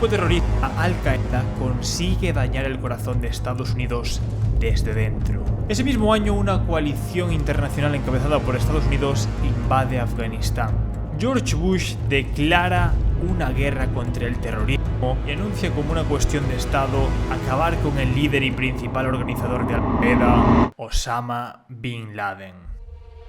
terrorista Al-Qaeda consigue dañar el corazón de Estados Unidos desde dentro. Ese mismo año, una coalición internacional encabezada por Estados Unidos invade Afganistán. George Bush declara una guerra contra el terrorismo y anuncia como una cuestión de Estado acabar con el líder y principal organizador de Al-Qaeda, Osama Bin Laden.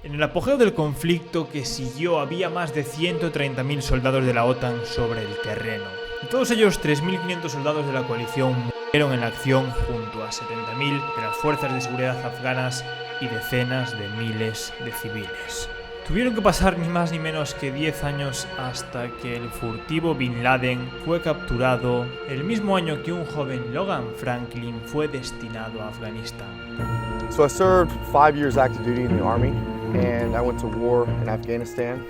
En el apogeo del conflicto que siguió había más de 130.000 soldados de la OTAN sobre el terreno. Y todos ellos, 3.500 soldados de la coalición, murieron en la acción junto a 70.000 de las fuerzas de seguridad afganas y decenas de miles de civiles. Tuvieron que pasar ni más ni menos que 10 años hasta que el furtivo Bin Laden fue capturado el mismo año que un joven Logan Franklin fue destinado a Afganistán. So I served 5 years active duty in the Army, and I went to war in Afghanistan.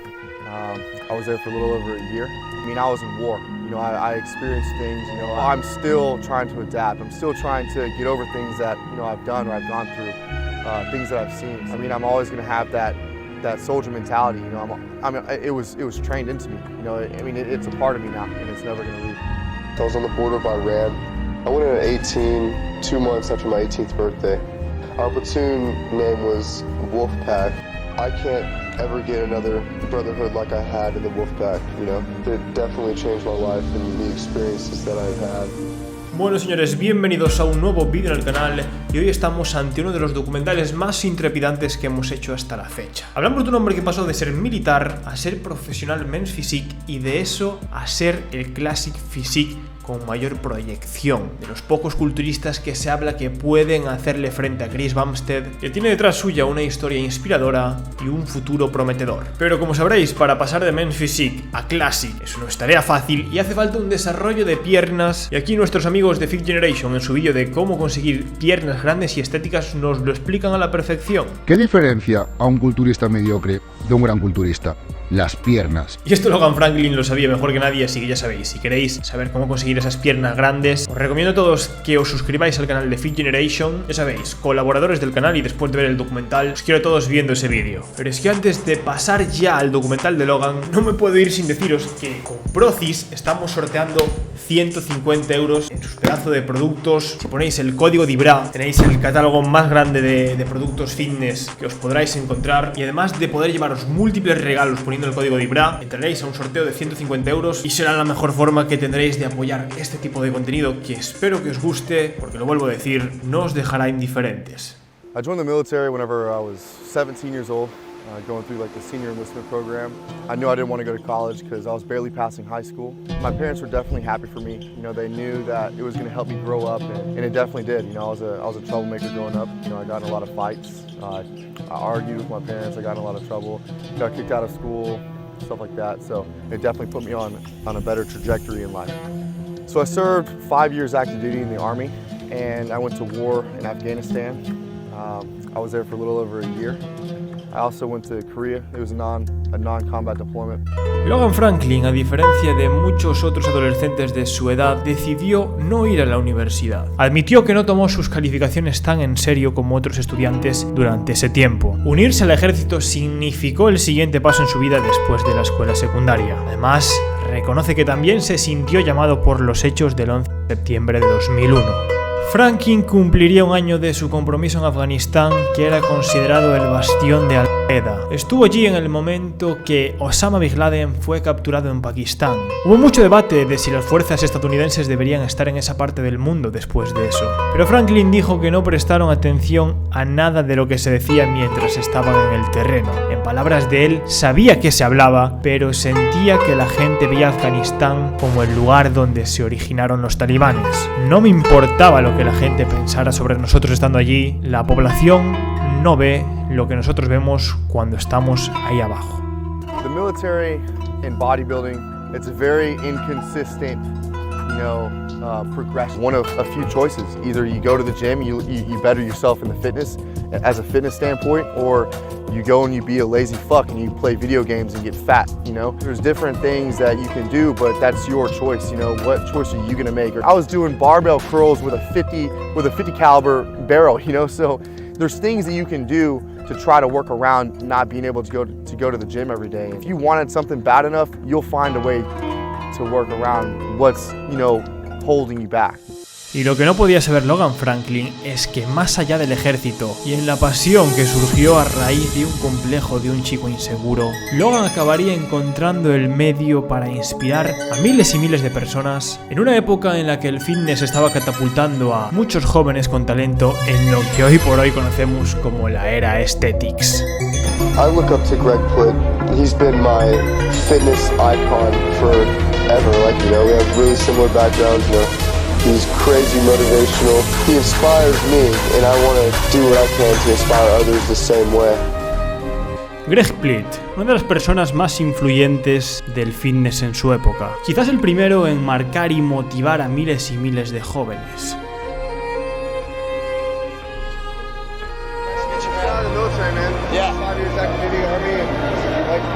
I was there for a little over a year. I mean, I was in war. You know, I experienced things, you know, I'm still trying to adapt. I'm still trying to get over things that, you know, I've done or I've gone through, things that I've seen. I mean, I'm always going to have that soldier mentality, you know. It was trained into me, you know. I mean, it's a part of me now, and it's never going to leave. I was on the border of Iran. I went in at 18, 2 months after my 18th birthday. Our platoon name was Wolfpack. I can't ever get another brotherhood like I had in the Wolfpack, you know. It definitely changed my life and the experiences that I've had. Bueno, señores, bienvenidos a un nuevo vídeo en el canal y hoy estamos ante uno de los documentales más intrepidantes que hemos hecho hasta la fecha. Hablamos de un hombre que pasó de ser militar a ser profesional men's physique y de eso a ser el classic physique con mayor proyección, de los pocos culturistas que se habla que pueden hacerle frente a Chris Bumstead, que tiene detrás suya una historia inspiradora y un futuro prometedor. Pero como sabréis, para pasar de men's physique a classic eso no es tarea fácil y hace falta un desarrollo de piernas, y aquí nuestros amigos de Fit Generation en su vídeo de cómo conseguir piernas grandes y estéticas nos lo explican a la perfección. ¿Qué diferencia a un culturista mediocre de un gran culturista? Las piernas. Y esto Logan Franklin lo sabía mejor que nadie, así que ya sabéis, si queréis saber cómo conseguir esas piernas grandes, os recomiendo a todos que os suscribáis al canal de Fit Generation. Ya sabéis, colaboradores del canal, y después de ver el documental, os quiero a todos viendo ese vídeo. Pero es que antes de pasar ya al documental de Logan, no me puedo ir sin deciros que con Procis estamos sorteando 150 euros en sus pedazos de productos. Si ponéis el código DIBRA, tenéis el catálogo más grande de productos fitness que os podráis encontrar, y además de poder llevaros múltiples regalos poniendo el código DIBRA, entraréis a un sorteo de 150 euros y será la mejor forma que tendréis de apoyar este tipo de contenido que espero que os guste, porque lo vuelvo a decir, no os dejará indiferentes. I joined the military whenever I was 17 years old, going through like the senior enlistment program. I knew I didn't want to go to college because I was barely passing high school. My parents were definitely happy for me. You know, they knew that it was going to help me grow up, and it definitely did. You know, I was a troublemaker growing up. You know, I got in a lot of fights. I argued with my parents. I got in a lot of trouble. Got kicked out of school, stuff like that. So it definitely put me on a better trajectory in life. So I served 5 years active duty in the Army, and I went to war in Afghanistan. I was there for a little over a year. I also went to Korea. It was a non-combat deployment. Logan Franklin, a diferencia de muchos otros adolescentes de su edad, decidió no ir a la universidad. Admitió que no tomó sus calificaciones tan en serio como otros estudiantes durante ese tiempo. Unirse al ejército significó el siguiente paso en su vida después de la escuela secundaria. Además, reconoce que también se sintió llamado por los hechos del 11 de septiembre de 2001. Franklin cumpliría un año de su compromiso en Afganistán, que era considerado el bastión de Al-Qaeda. Estuvo allí en el momento que Osama Bin Laden fue capturado en Pakistán. Hubo mucho debate de si las fuerzas estadounidenses deberían estar en esa parte del mundo después de eso. Pero Franklin dijo que no prestaron atención a nada de lo que se decía mientras estaban en el terreno. En palabras de él, sabía que se hablaba, pero sentía que la gente veía Afganistán como el lugar donde se originaron los talibanes. No me importaba lo que la gente pensara sobre nosotros estando allí, la población no ve lo que nosotros vemos cuando estamos ahí abajo. The military and bodybuilding, it's a very inconsistent, you know, progression. One of a few choices. Either you go to the gym, you better yourself in the fitness, as a fitness standpoint, or you go and you be a lazy fuck and you play video games and get fat, you know? There's different things that you can do, but that's your choice, you know? What choice are you gonna make? I was doing barbell curls with a 50 caliber barrel, you know? So there's things that you can do to try to work around not being able to go to the gym every day. If you wanted something bad enough, you'll find a way to work around what's, holding you back. Y lo que no podía saber Logan Franklin es que más allá del ejército y en la pasión que surgió a raíz de un complejo de un chico inseguro, Logan acabaría encontrando el medio para inspirar a miles y miles de personas en una época en la que el fitness estaba catapultando a muchos jóvenes con talento en lo que hoy por hoy conocemos como la era Aesthetics. I look up to Greg Plitt. He's been my fitness icon forever. We have really similar backgrounds, He's crazy motivational. He inspires me, and I want to do what I can to inspire others the same way. Greg Plitt, una de las personas más influyentes del fitness en su época. Quizás el primero en marcar y motivar a miles y miles de jóvenes.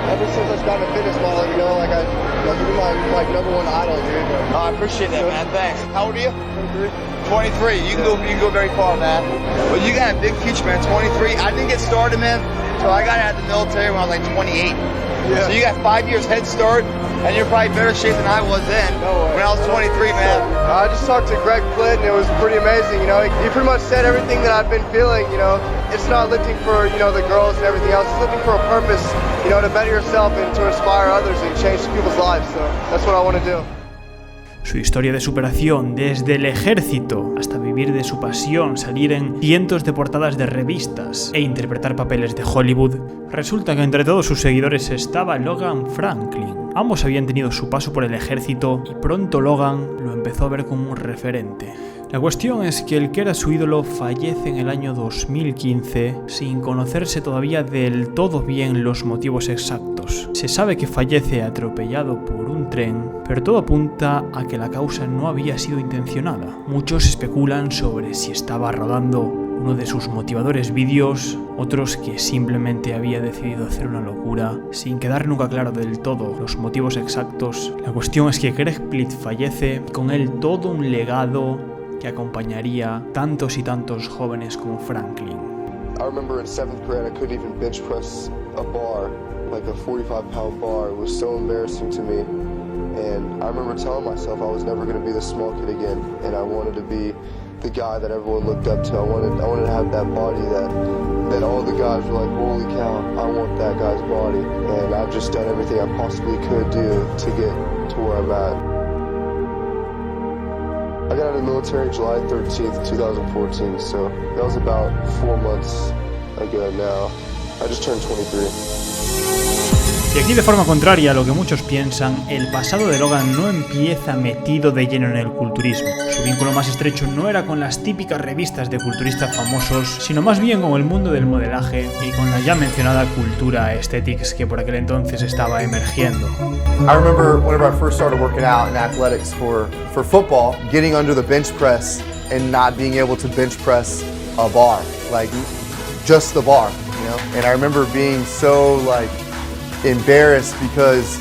Ever since I started fitness modeling, you're my number one idol, dude. Oh, I appreciate that, man. Thanks. How old are you? 23. You can go very far, man. But you got a big future, man. 23. I didn't get started, man, until I got out of the military when I was like 28. Yeah. So you got 5 years head start, and you're probably better shape than I was then. No way. When I was 23, man. I just talked to Greg Plitt, and it was pretty amazing. He pretty much said everything that I've been feeling. It's not looking for the girls and everything else. It's looking for a purpose, to better yourself and to inspire others and change people's lives. So that's what I want to do. Su historia de superación, desde el ejército hasta vivir de su pasión, salir en cientos de portadas de revistas e interpretar papeles de Hollywood. Resulta que entre todos sus seguidores estaba Logan Franklin. Ambos habían tenido su paso por el ejército y pronto Logan lo empezó a ver como un referente. La cuestión es que el que era su ídolo fallece en el año 2015 sin conocerse todavía del todo bien los motivos exactos. Se sabe que fallece atropellado por un tren, pero todo apunta a que la causa no había sido intencionada. Muchos especulan sobre si estaba rodando uno de sus motivadores vídeos, otros que simplemente había decidido hacer una locura, sin quedar nunca claro del todo los motivos exactos. La cuestión es que Greg Plitt fallece y con él todo un legado que acompañaría tantos y tantos jóvenes como Franklin. I remember in 7th grade I couldn't even bench press a bar, like a 45-pound bar. It was so embarrassing to me. And I remember telling myself I was never going to be the small kid again, and I wanted to be the guy that everyone looked up to. I wanted to have that body that all the guys were like, holy cow, I want that guy's body. And I've just done everything I possibly could do to get to where I'm at. I got out of the military July 13th, 2014, so that was about 4 months ago now. I just turned 23. Y aquí, de forma contraria a lo que muchos piensan, el pasado de Logan no empieza metido de lleno en el culturismo. Su vínculo más estrecho no era con las típicas revistas de culturistas famosos, sino más bien con el mundo del modelaje y con la ya mencionada cultura aesthetics que por aquel entonces estaba emergiendo. I remember whenever I first started working out in athletics for football, getting under the bench press and not being able to bench press a bar, like just the bar, And I remember being so embarrassed because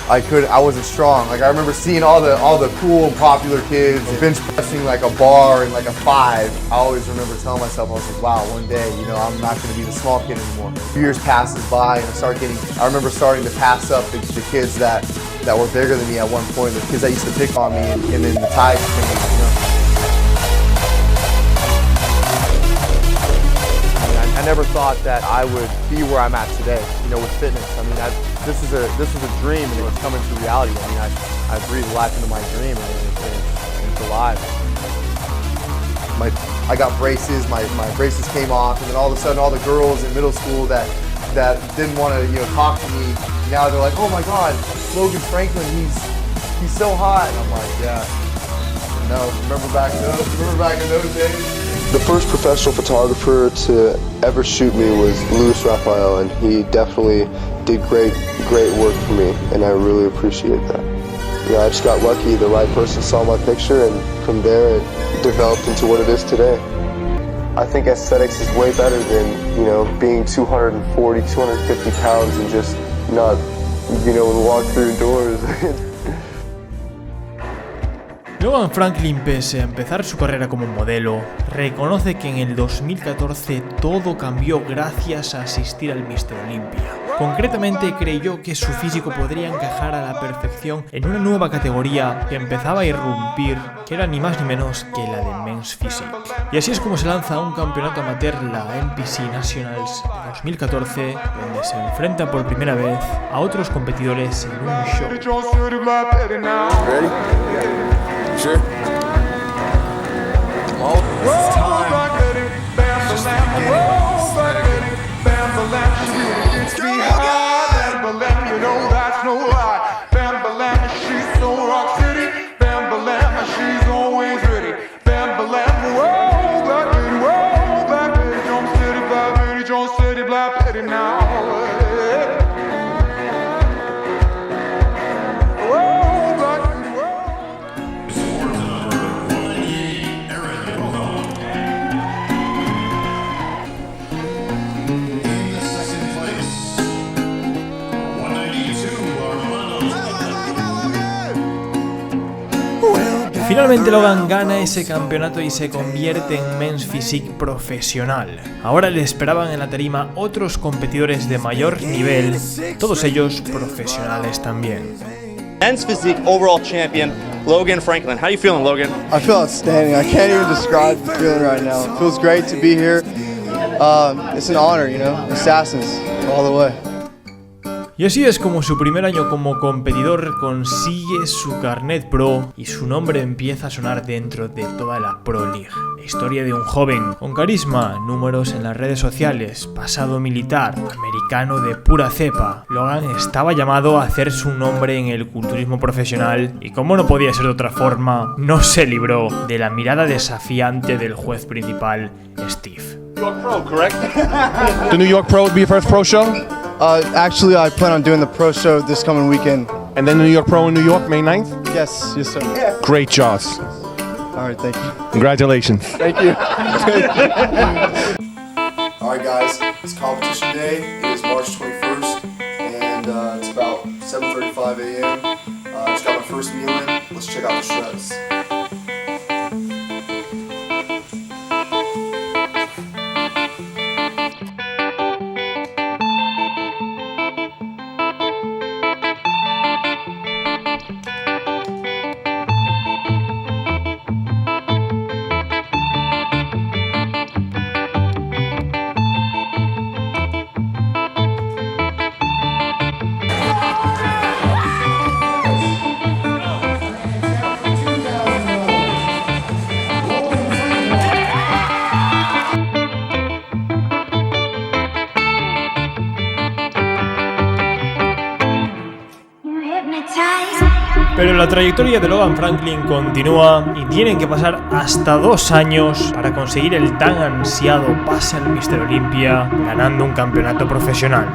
I wasn't strong. I remember seeing all the cool and popular kids bench pressing like a bar and like a 5. I always remember telling myself, I was like, wow, one day, I'm not going to be the small kid anymore. A few years passes by and I remember starting to pass up the kids that were bigger than me at one point, the kids that used to pick on me, and then the tide changed, I never thought that I would be where I'm at today, with fitness. This is a dream, and it's coming to reality. I breathed life into my dream, and it's alive. I got braces. My braces came off, and then all of a sudden, all the girls in middle school that didn't want to talk to me, now they're like, oh my God, Logan Franklin, he's so hot. And I'm like, yeah. No, remember back in those days. The first professional photographer to ever shoot me was Luis Rafael, and he definitely did great work for me, and I really appreciate that. I just got lucky, the right person saw my picture, and from there it developed into what it is today. I think aesthetics is way better than, being 240, 250 pounds and just not, walk through doors. Logan Franklin, pese a empezar su carrera como modelo, reconoce que en el 2014 todo cambió gracias a asistir al Mr. Olympia. Concretamente creyó que su físico podría encajar a la perfección en una nueva categoría que empezaba a irrumpir, que era ni más ni menos que la de Men's Physique. Y así es como se lanza a un campeonato amateur, la NPC Nationals de 2014, donde se enfrenta por primera vez a otros competidores en un show. Ready? Sure. Finalmente Logan gana ese campeonato y se convierte en Men's Physique profesional. Ahora le esperaban en la tarima otros competidores de mayor nivel, todos ellos profesionales también. Men's Physique overall champion, Logan Franklin. How are you feeling, Logan? I feel outstanding. I can't even describe the feeling right now. It feels great to be here. It's an honor, you know, Assassins all the way. Y así es como su primer año como competidor consigue su carnet pro y su nombre empieza a sonar dentro de toda la Pro League. La historia de un joven con carisma, números en las redes sociales, pasado militar, americano de pura cepa. Logan estaba llamado a hacer su nombre en el culturismo profesional y, como no podía ser de otra forma, no se libró de la mirada desafiante del juez principal, Steve. New York Pro, correct? The New York Pro would be your first pro show? Actually, I plan on doing the pro show this coming weekend. And then the New York Pro in New York, May 9th? Yes, sir. Great, Joss. All right, thank you. Congratulations. Thank you. All right, guys, it's competition day. It is March 21st, and it's about 7:35 a.m. Just got my first meal in. Let's check out the shreds. Pero la trayectoria de Logan Franklin continúa y tienen que pasar hasta 2 años para conseguir el tan ansiado pase al Mr. Olympia, ganando un campeonato profesional.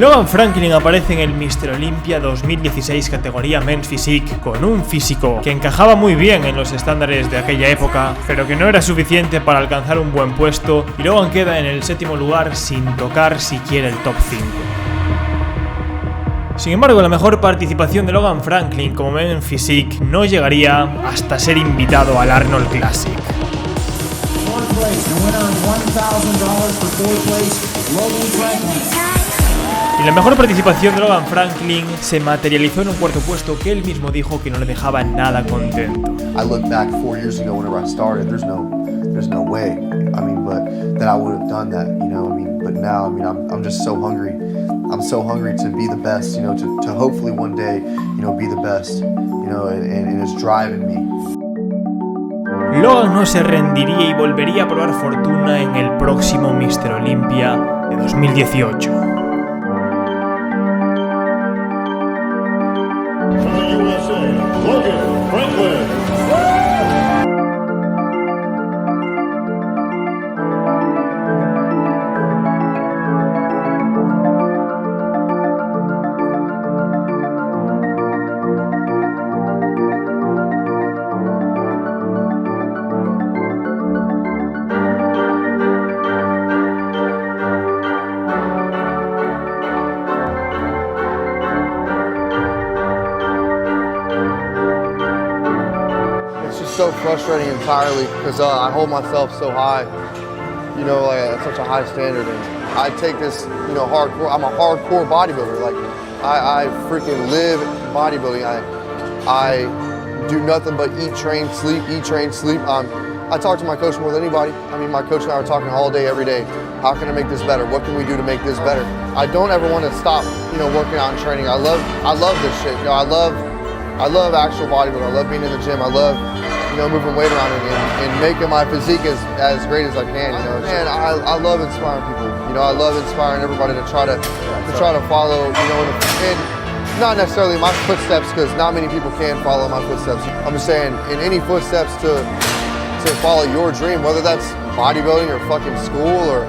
Logan Franklin aparece en el Mr. Olympia 2016 categoría Men's Physique con un físico que encajaba muy bien en los estándares de aquella época, pero que no era suficiente para alcanzar un buen puesto, y Logan queda en el 7º lugar sin tocar siquiera el top 5. Sin embargo, la mejor participación de Logan Franklin como Men's Physique no llegaría hasta ser invitado al Arnold Classic. Y la mejor participación de Logan Franklin se materializó en un 4º puesto que él mismo dijo que no le dejaba nada contento. I look back 4 years ago whenever I started, there's no way. I mean, but that I would have done that, you know. I mean, but now, I mean, I'm just so hungry. I'm so hungry to be the best, you know, to hopefully one day, you know, be the best, you know, and it's driving me. Logan no se rendiría y volvería a probar fortuna en el próximo Mr. Olympia de 2018. Logan Franklin. So frustrating entirely because I hold myself so high. you know, like at such a high standard. And I take this, you know, hardcore. I'm a hardcore bodybuilder. Like I freaking live bodybuilding. I do nothing but eat, train, sleep, eat, train, sleep. I talk to my coach more than anybody. I mean, my coach and I are talking all day, every day. How can I make this better? What can we do to make this better? I don't ever want to stop, you know, working out and training. I love this shit. You know, I love actual bodybuilding. I love being in the gym. I love, you know, moving weight around and making my physique as great as I can. You know, man, I love inspiring people. You know, I love inspiring everybody to try to follow. You know, and not necessarily my footsteps, because not many people can follow my footsteps. I'm just saying, in any footsteps to follow your dream, whether that's bodybuilding or fucking school or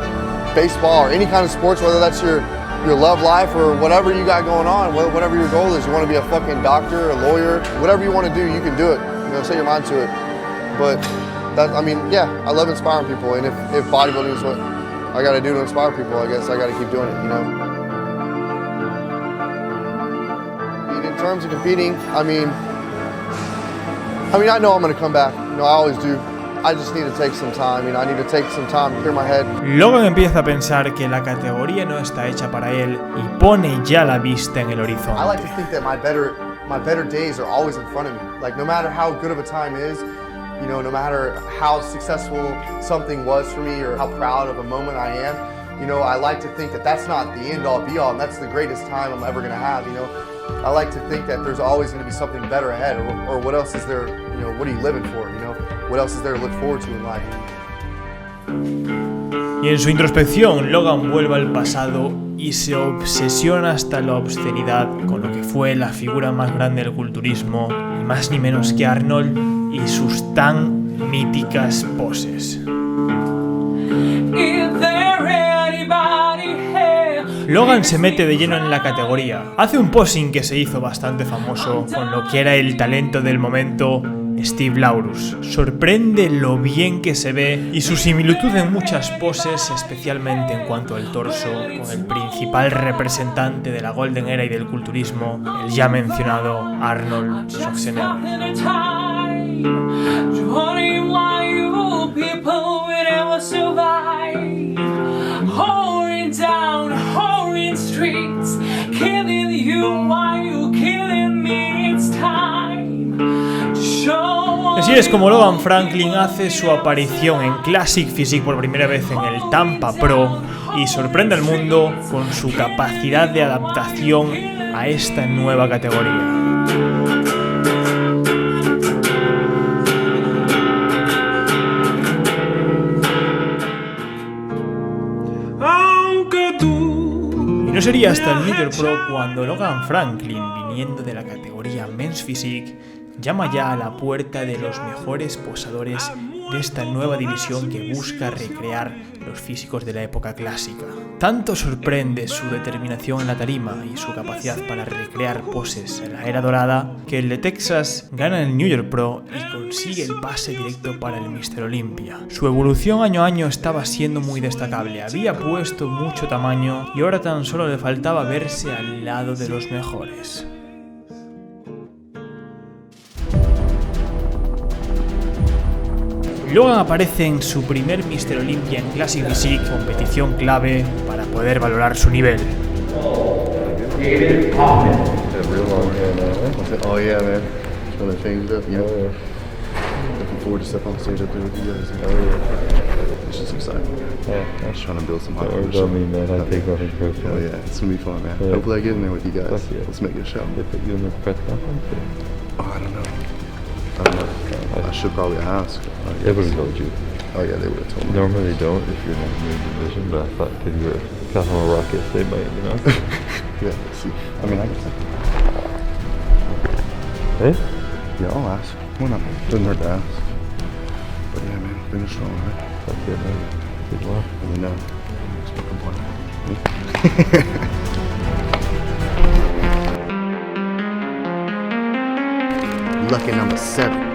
baseball or any kind of sports, whether that's your love life or whatever you got going on, whatever your goal is. You want to be a fucking doctor, a lawyer, whatever you want to do, you can do it. You know, set your mind to it. But that, I mean, yeah, I love inspiring people, and if bodybuilding is what I got to do to inspire people, I guess I got to keep doing it. You know. In terms of competing, I mean, I know I'm going to come back. You know, I always do. I just need to take some time. You know, I need to take some time to clear my head. Logan empieza a pensar que la categoría no está hecha para él y pone ya la vista en el horizonte. I like to think that my better days are always in front of me. Like, no matter how good of a time is, you know, no matter how successful something was for me or how proud of a moment I am, you know, I like to think that that's not the end all be all, and that's the greatest time I'm ever going to have, you know. I like to think that there's always going to be something better ahead, or what else is there, you know, what are you living for, you know? What else is there to look forward to in life? Y en su introspección, Logan vuelve al pasado y se obsesiona hasta la obscenidad con lo que fue la figura más grande del culturismo, ni más ni menos que Arnold y sus tan míticas poses. Logan se mete de lleno en la categoría. Hace un posing que se hizo bastante famoso con lo que era el talento del momento, Steve Laurus. Sorprende lo bien que se ve y su similitud en muchas poses, especialmente en cuanto al torso, con el principal representante de la Golden Era y del culturismo, el ya mencionado Arnold Schwarzenegger. Así es como Logan Franklin hace su aparición en Classic Physique por primera vez en el Tampa Pro y sorprende al mundo con su capacidad de adaptación a esta nueva categoría. Y no sería hasta el New York Pro cuando Logan Franklin, viniendo de la categoría Men's Physique, llama ya a la puerta de los mejores posadores de esta nueva división que busca recrear los físicos de la época clásica. Tanto sorprende su determinación en la tarima y su capacidad para recrear poses en la era dorada que el de Texas gana el New York Pro y consigue el pase directo para el Mr. Olympia. Su evolución año a año estaba siendo muy destacable, había puesto mucho tamaño y ahora tan solo le faltaba verse al lado de los mejores. Logan aparece en su primer Mr. Olympia en Classic Physique, competición clave para poder valorar su nivel. Oh yeah, man. Trying to change it up, you know. Looking forward to step on stage up there with you guys. Oh yeah. It's just exciting. Yeah. I'm just trying to build some hype. Don't worry about me, man. I take over pro. Oh yeah, it's gonna be fun, man. Yeah. Hopefully I get in there with you guys. Yeah. Let's make it a show. They put you in the press conference? Oh, I don't know. I should probably ask. They would have told you. Oh yeah, they would have told me. Normally they don't if you're in the division, but I thought because you were kind of a rocket, they might, you know. Yeah, see. I mean, I guess. Hey? Yeah, I'll ask. Why not? Doesn't hurt to ask. But yeah, man, finish strong, right? That's it, man. Good luck. I mean, it's fucking fun. Lucky number 7.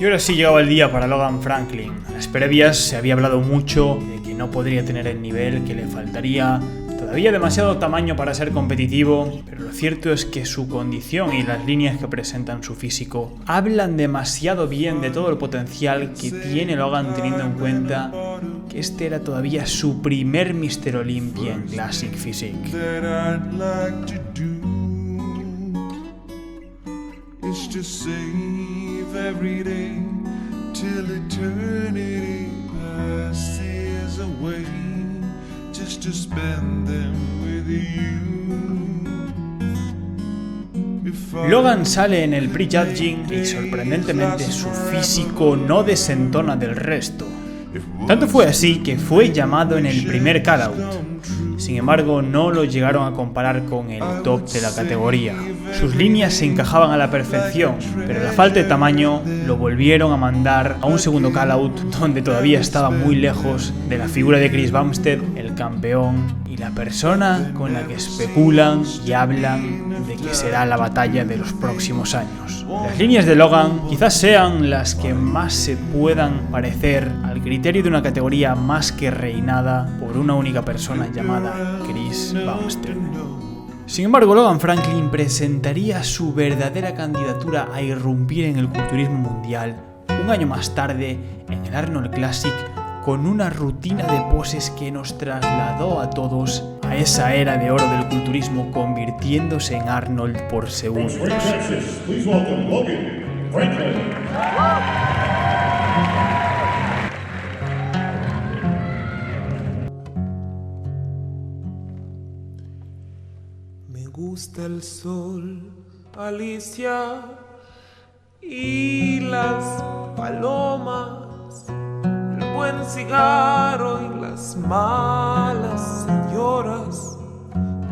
Y ahora sí llegaba el día para Logan Franklin. En las previas se había hablado mucho de que no podría tener el nivel, que le faltaría todavía demasiado tamaño para ser competitivo, pero lo cierto es que su condición y las líneas que presentan su físico hablan demasiado bien de todo el potencial que tiene Logan, teniendo en cuenta que este era todavía su primer Mr. Olympia en Classic Physique. Logan sale en el prejudging y sorprendentemente su físico no desentona del resto. Tanto fue así que fue llamado en el primer callout. Sin embargo, no lo llegaron a comparar con el top de la categoría. Sus líneas se encajaban a la perfección, pero la falta de tamaño lo volvieron a mandar a un segundo callout donde todavía estaba muy lejos de la figura de Chris Bumstead, el campeón y la persona con la que especulan y hablan de que será la batalla de los próximos años. Las líneas de Logan quizás sean las que más se puedan parecer al criterio de una categoría más que reinada por una única persona llamada Chris Bumstead. Sin embargo, Logan Franklin presentaría su verdadera candidatura a irrumpir en el culturismo mundial un año más tarde en el Arnold Classic, con una rutina de poses que nos trasladó a todos a esa era de oro del culturismo, convirtiéndose en Arnold por segundos. Me gusta el sol, Alicia, y las palomas, el buen cigarro y las malas señoras,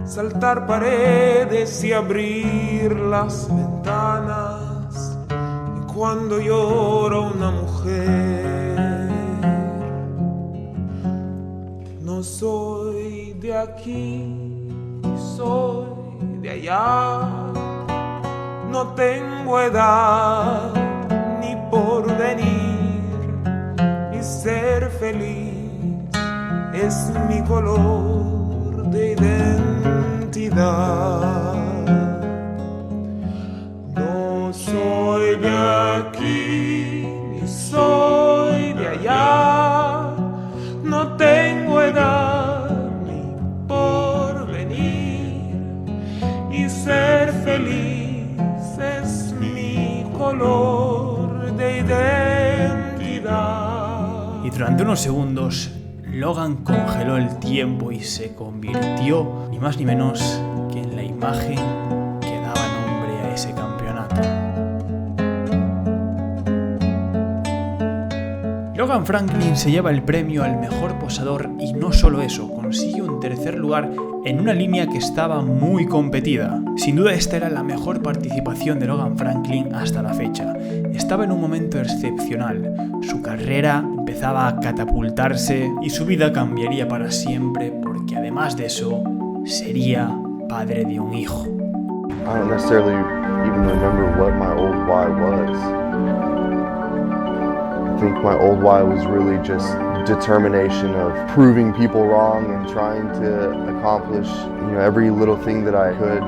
saltar paredes y abrir las ventanas, y cuando llora una mujer. No soy de aquí, soy de allá, no tengo edad ni porvenir, y ser feliz es mi color de identidad. No soy de aquí ni soy de allá, no tengo edad ni porvenir, y ser feliz es mi color de identidad. Y durante unos segundos, Logan congeló el tiempo y se convirtió, ni más ni menos, que en la imagen que daba nombre a ese campeonato. Logan Franklin se lleva el premio al mejor posador y no solo eso, consigue un tercer lugar en una línea que estaba muy competida. Sin duda esta era la mejor participación de Logan Franklin hasta la fecha. Estaba en un momento excepcional, su carrera empezaba a catapultarse y su vida cambiaría para siempre porque además de eso, sería padre de un hijo. I don't necessarily even remember what my old why was. I think my old why was really just determination of proving people wrong and trying to accomplish, every little thing that I could.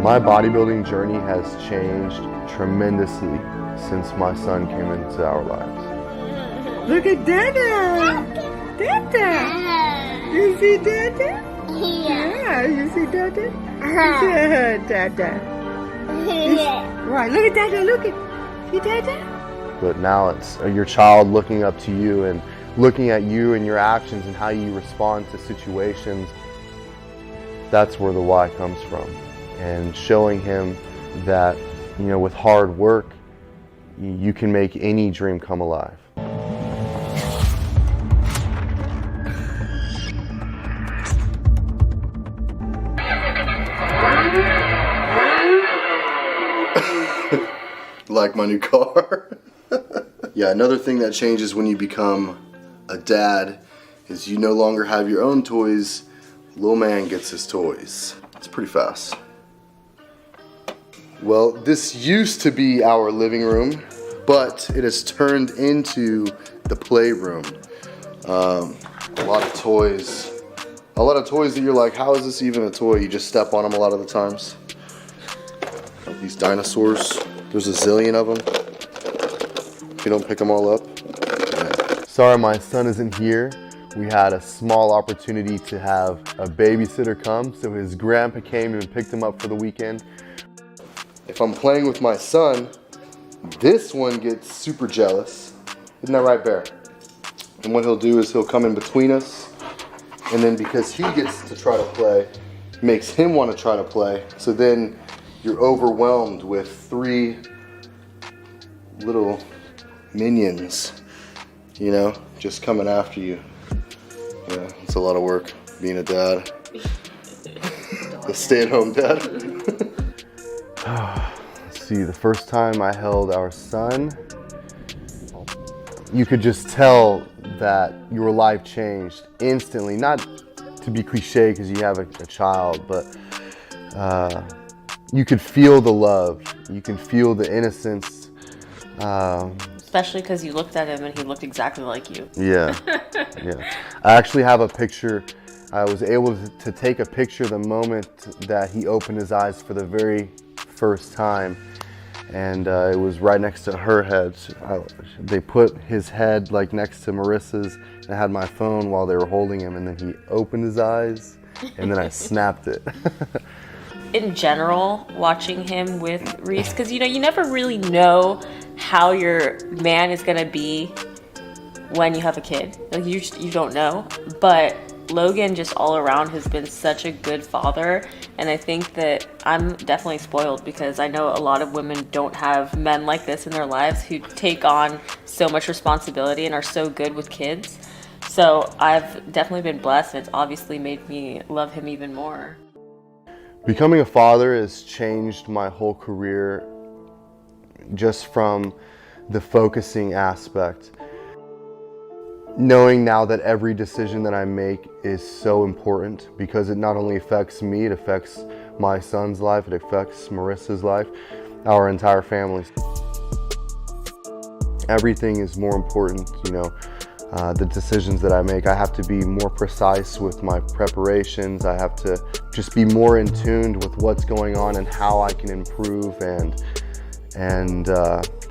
My bodybuilding journey has changed tremendously since my son came into our lives. Look at Dada! Dada! You see Dada? Yeah, you see Dada? Dada. Right, look at Dada, look at. See Dada? But now it's your child looking up to you and looking at you and your actions and how you respond to situations. That's where the why comes from. And showing him that, with hard work, you can make any dream come alive. Like my new car. Yeah, another thing that changes when you become a dad is you no longer have your own toys. Little man gets his toys. It's pretty fast. Well, this used to be our living room, but it has turned into the playroom. A lot of toys. A lot of toys that you're like, how is this even a toy? You just step on them a lot of the times. These dinosaurs, there's a zillion of them. If you don't pick them all up. Yeah. Sorry my son isn't here. We had a small opportunity to have a babysitter come, so his grandpa came and picked him up for the weekend. If I'm playing with my son, this one gets super jealous. Isn't that right, Bear? And what he'll do is he'll come in between us, and then because he gets to try to play, makes him want to try to play. So then you're overwhelmed with 3 little minions, you know, just coming after you. Yeah, it's a lot of work being a dad. A stay-at-home dad. Let's see, the first time I held our son, you could just tell that your life changed instantly. Not to be cliche because you have a child, but you could feel the love. You can feel the innocence. Especially because you looked at him and he looked exactly like you. Yeah, yeah. I actually have a picture. I was able to take a picture the moment that he opened his eyes for the very first time. And it was right next to her head. They put his head like next to Marissa's, and I had my phone while they were holding him, and then he opened his eyes, and then I snapped it. In general, watching him with Reese, because you never really know how your man is gonna be when you have a kid. Like you don't know. But Logan just all around has been such a good father, and I think that I'm definitely spoiled because I know a lot of women don't have men like this in their lives who take on so much responsibility and are so good with kids. So I've definitely been blessed, and it's obviously made me love him even more. Becoming a father has changed my whole career just from the focusing aspect. Knowing now that every decision that I make is so important because it not only affects me, it affects my son's life, it affects Marissa's life, our entire family. Everything is more important, the decisions that I make. I have to be more precise with my preparations. I have to just be more in tune with what's going on and how I can improve and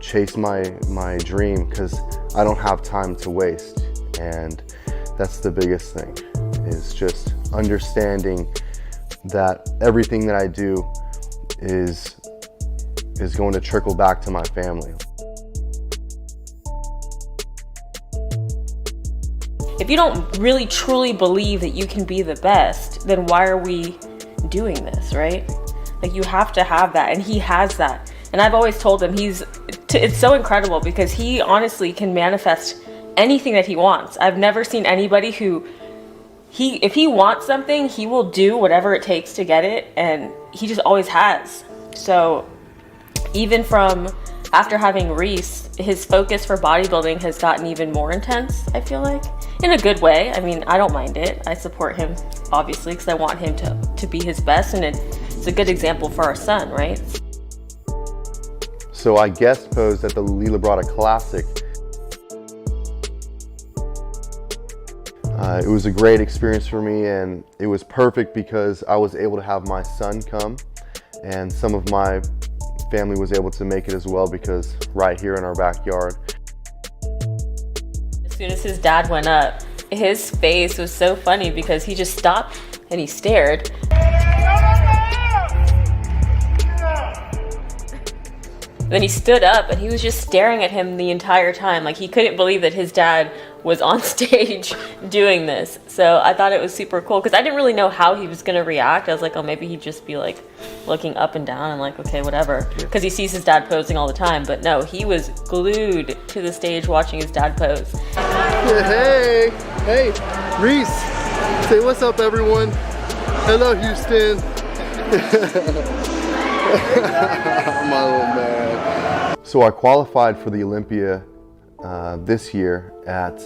chase my dream because I don't have time to waste. And that's the biggest thing, is just understanding that everything that I do is going to trickle back to my family. If you don't really truly believe that you can be the best, then why are we doing this, right? Like you have to have that, and he has that. And I've always told him it's so incredible because he honestly can manifest anything that he wants. I've never seen anybody who if he wants something, he will do whatever it takes to get it, and he just always has. So even from after having Reese, his focus for bodybuilding has gotten even more intense, I feel like, in a good way. I mean, I don't mind it. I support him, obviously, because I want him to be his best, and it's a good example for our son, right? So I guest posed at the Lila Brada Classic. It was a great experience for me, and it was perfect because I was able to have my son come, and some of my family was able to make it as well because right here in our backyard. As soon as his dad went up, his face was so funny because he just stopped and he stared. Then he stood up and he was just staring at him the entire time. Like he couldn't believe that his dad was on stage doing this. So I thought it was super cool because I didn't really know how he was gonna react. I was like, oh, maybe he'd just be like looking up and down and like, okay, whatever. Because he sees his dad posing all the time. But no, he was glued to the stage watching his dad pose. Hey, Reese, say what's up, everyone. Hello, Houston. My little man. So I qualified for the Olympia this year at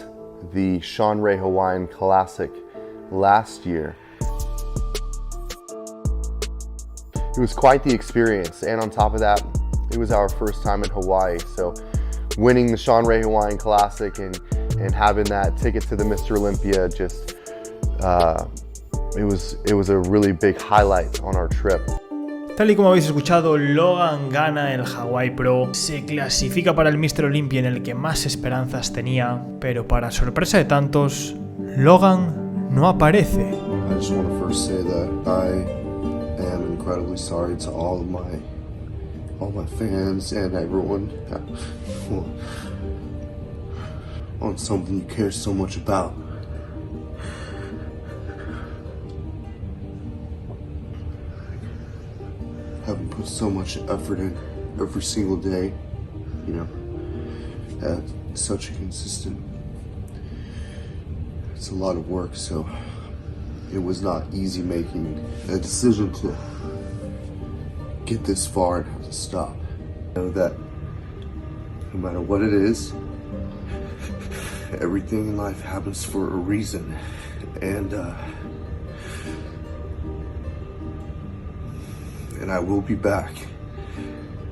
the Sean Ray Hawaiian Classic last year. it was quite the experience. And on top of that, it was our first time in Hawaii. So winning the Sean Ray Hawaiian Classic and having that ticket to the Mr. Olympia, just it was a really big highlight on our trip. Tal y como habéis escuchado, Logan gana el Hawaii Pro, se clasifica para el Mr. Olympia en el que más esperanzas tenía, pero para sorpresa de tantos, Logan no aparece. I just want to first say that I am incredibly sorry to all my fans and everyone on something you care so much about. Having put so much effort in every single day, you know, at such a consistent, it's a lot of work, so it was not easy making a decision to get this far and have to stop. I know that no matter what it is, everything in life happens for a reason, and I will be back.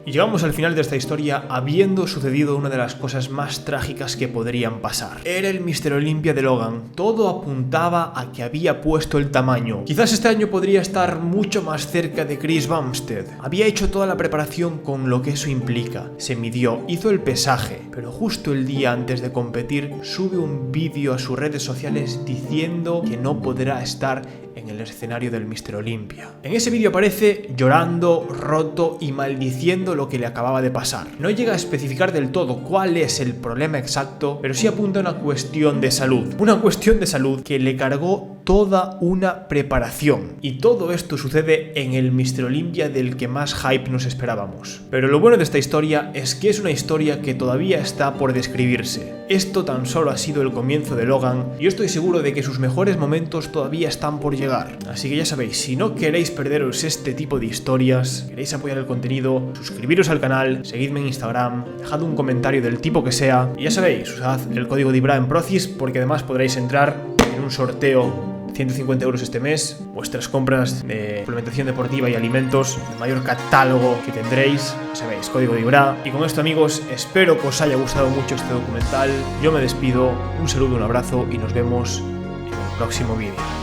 Y llegamos al final de esta historia habiendo sucedido una de las cosas más trágicas que podrían pasar. Era el Mr. Olympia de Logan. Todo apuntaba a que había puesto el tamaño. Quizás este año podría estar mucho más cerca de Chris Bumstead. Había hecho toda la preparación con lo que eso implica. Se midió, hizo el pesaje, pero justo el día antes de competir sube un vídeo a sus redes sociales diciendo que no podrá estar en el escenario del Mr. Olympia. En ese vídeo aparece llorando, roto y maldiciendo lo que le acababa de pasar. No llega a especificar del todo cuál es el problema exacto, pero sí apunta a una cuestión de salud. Una cuestión de salud que le cargó toda una preparación. Y todo esto sucede en el Mr. Olympia del que más hype nos esperábamos. Pero lo bueno de esta historia es que es una historia que todavía está por describirse. Esto tan solo ha sido el comienzo de Logan y yo estoy seguro de que sus mejores momentos todavía están por llegar. Así que ya sabéis, si no queréis perderos este tipo de historias, queréis apoyar el contenido, suscribiros al canal, seguidme en Instagram, dejad un comentario del tipo que sea y ya sabéis, usad el código DIBRA en Procis porque además podréis entrar en un sorteo 150 € este mes, vuestras compras de suplementación deportiva y alimentos, el mayor catálogo que tendréis, sabéis, código de IBRA. Y con esto, amigos, espero que os haya gustado mucho este documental. Yo me despido, un saludo, un abrazo y nos vemos en el próximo vídeo.